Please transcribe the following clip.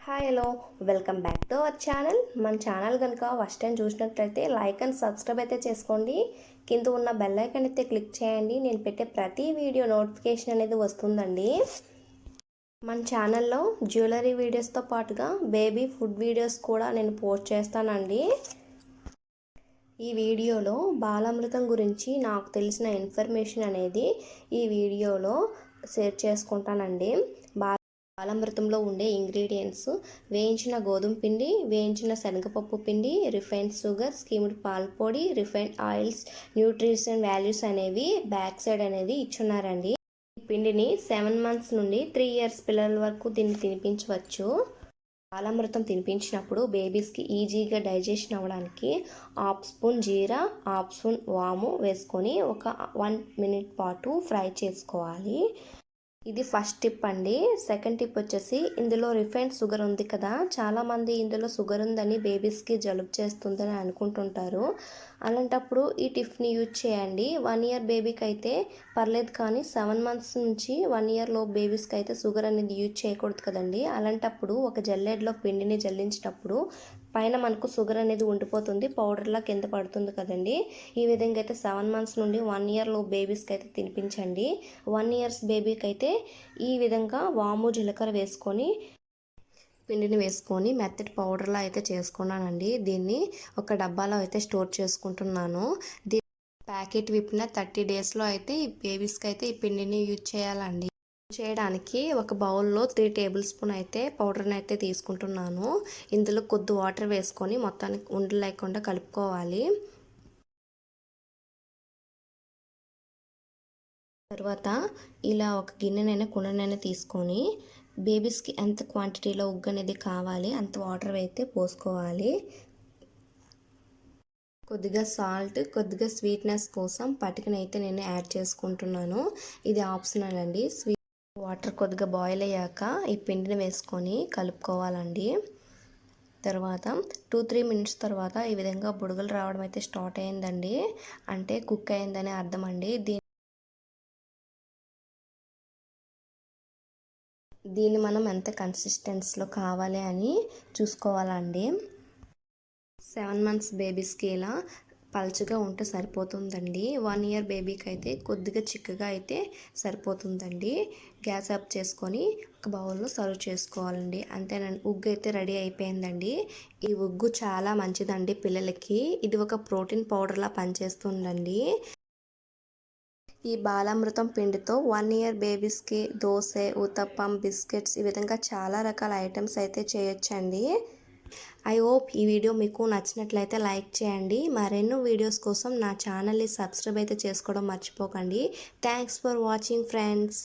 Hi hello welcome back to our channel. మన channel కనుక first time చూసినట్లయితే like and subscribe అయితే చేసుకోండి. కింద ఉన్న బెల్ ఐకాన్ అయితే క్లిక్ చేయండి. నేను పెట్టే ప్రతి వీడియో నోటిఫికేషన్ అనేది వస్తుందండి. మన ఛానల్లో జ్యువెలరీ వీడియోస్తో పాటుగా బేబీ ఫుడ్ వీడియోస్ కూడా నేను పోస్ట్ చేస్తానండి. ఈ వీడియోలో బాలామృతం గురించి నాకు తెలిసిన ఇన్ఫర్మేషన్ అనేది ఈ వీడియోలో షేర్ చేసుకుంటానండి. బాలామృతంలో ఉండే ఇంగ్రీడియంట్స్ వేయించిన గోధుమ పిండి, వేయించిన శనగపప్పు పిండి, రిఫైన్డ్ షుగర్, స్కీమ్డ్ పాల పొడి, రిఫైన్డ్ ఆయిల్స్, న్యూట్రిషన్ వాల్యూస్ అనేవి బ్యాక్ సైడ్ అనేది ఇచ్చున్నారండి. ఈ పిండిని 7 months నుండి 3 years పిల్లల వరకు దీన్ని తినిపించవచ్చు. బాలామృతం తినిపించినప్పుడు బేబీస్కి ఈజీగా డైజెషన్ అవ్వడానికి 1/2 స్పూన్ జీరా, 1/2 స్పూన్ వాము వేసుకొని ఒక 1 minute పాటు ఫ్రై చేసుకోవాలి. ఇది ఫస్ట్ టిప్ అండి. సెకండ్ టిప్ వచ్చేసి ఇందులో రిఫైన్డ్ షుగర్ ఉంది కదా, చాలామంది ఇందులో షుగర్ ఉందని బేబీస్కి జలుబు చేస్తుందని అనుకుంటుంటారు. అలాంటప్పుడు ఈ టిప్ని యూజ్ చేయండి. 1 year బేబీకి అయితే పర్లేదు, కానీ 7 months నుంచి 1 year లోపు బేబీస్కి అయితే షుగర్ అనేది యూజ్ చేయకూడదు కదండి. అలాంటప్పుడు ఒక జల్లెడలో పిండిని జల్లించినప్పుడు పైన మనకు షుగర్ అనేది ఉండిపోతుంది, పౌడర్లా కింద పడుతుంది కదండి. ఈ విధంగా అయితే 7 months నుండి 1 year లోపు బేబీస్కి అయితే తినిపించండి. 1 years బేబీకి అయితే ఈ విధంగా వాము, జీలకర్ర వేసుకొని పిండిని వేసుకొని మెత్తటి పౌడర్లా అయితే చేసుకున్నానండి. దీన్ని ఒక డబ్బాలో అయితే స్టోర్ చేసుకుంటున్నాను. ప్యాకెట్ విప్పిన 30 daysలో అయితే ఈ బేబీస్కి అయితే ఈ పిండిని యూజ్ చేయాలండి. చేయడానికి ఒక బౌల్లో 3 tablespoon అయితే పౌడర్ని అయితే తీసుకుంటున్నాను. ఇందులో కొద్ది వాటర్ వేసుకొని మొత్తానికి ఉండలు లేకుండా కలుపుకోవాలి. తర్వాత ఇలా ఒక గిన్నెనైనా కుండనైనా తీసుకొని బేబీస్కి ఎంత క్వాంటిటీలో ఉగ్గు అనేది కావాలి అంత వాటర్ అయితే పోసుకోవాలి. కొద్దిగా సాల్ట్, కొద్దిగా స్వీట్నెస్ కోసం పటికనైతే నేను యాడ్ చేసుకుంటున్నాను. ఇది ఆప్షనల్ అండి. వాటర్ కొద్దిగా బాయిల్ అయ్యాక ఈ పిండిని వేసుకొని కలుపుకోవాలండి. తర్వాత 2-3 minutes తర్వాత ఈ విధంగా బుడగలు రావడం అయితే స్టార్ట్ అయిందండి. అంటే కుక్ అయిందని అర్థం అండి. దీన్ని మనం ఎంత కన్సిస్టెన్సీలో కావాలి అని చూసుకోవాలండి. 7 months బేబీస్కి ఇలా పల్చగా ఉంటే సరిపోతుందండి. 1 year బేబీకి అయితే కొద్దిగా చిక్కగా అయితే సరిపోతుందండి. గ్యాస్ ఆఫ్ చేసుకొని ఒక బౌల్లో సర్వ్ చేసుకోవాలండి. అంతేనండి, ఉగ్గు అయితే రెడీ అయిపోయిందండి. ఈ ఉగ్గు చాలా మంచిదండి పిల్లలకి. ఇది ఒక ప్రోటీన్ పౌడర్లా పనిచేస్తుందండి. ఈ బాలామృతం పిండితో 1 year బేబీస్కి దోశ, ఉతప్పం, బిస్కెట్స్ ఈ విధంగా చాలా రకాల ఐటమ్స్ అయితే చేయొచ్చండి. ఐ హోప్ ఈ వీడియో మీకు నచ్చినట్లయితే లైక్ చేయండి. మరెన్నో వీడియోస్ కోసం నా ఛానల్ని సబ్స్క్రైబ్ అయితే చేసుకోవడం మర్చిపోకండి. Thanks for watching friends.